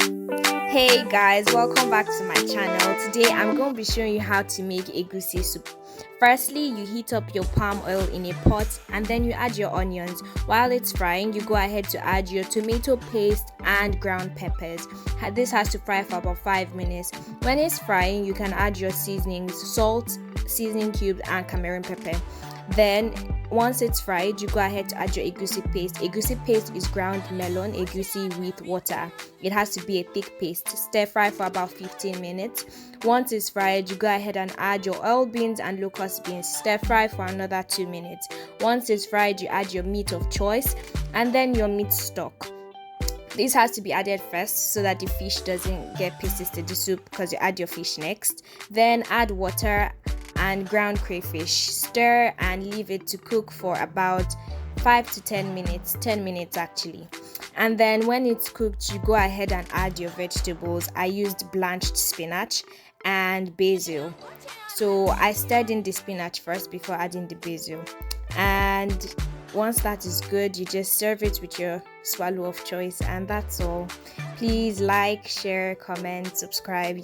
Hey guys, welcome back to my channel. Today I'm going to be showing you how to make egusi soup. Firstly, you heat up your palm oil in a pot and then you add your onions. While it's frying, you go ahead to add your tomato paste and ground peppers. This has to fry for about 5 minutes. When it's frying, you can add your seasonings, salt, seasoning cubes and cayenne pepper. Then once it's fried, you go ahead to add your egusi paste. Egusi paste is ground melon egusi with water. It has to be a thick paste. Stir fry for about 15 minutes. Once it's fried, you go ahead and add your oil beans and locust beans. Stir fry for another 2 minutes. Once it's fried, you add your meat of choice and then your meat stock. This has to be added first so that the fish doesn't get pieces to the soup because you add your fish next. Then add water and ground crayfish. Stir and leave it to cook for about 5 to 10 minutes, 10 minutes actually. And then when it's cooked, you go ahead and add your vegetables. I used blanched spinach and basil. So I stirred in the spinach first before adding the basil. And once that is good, you just serve it with your swallow of choice, and that's all. Please like, share, comment, subscribe,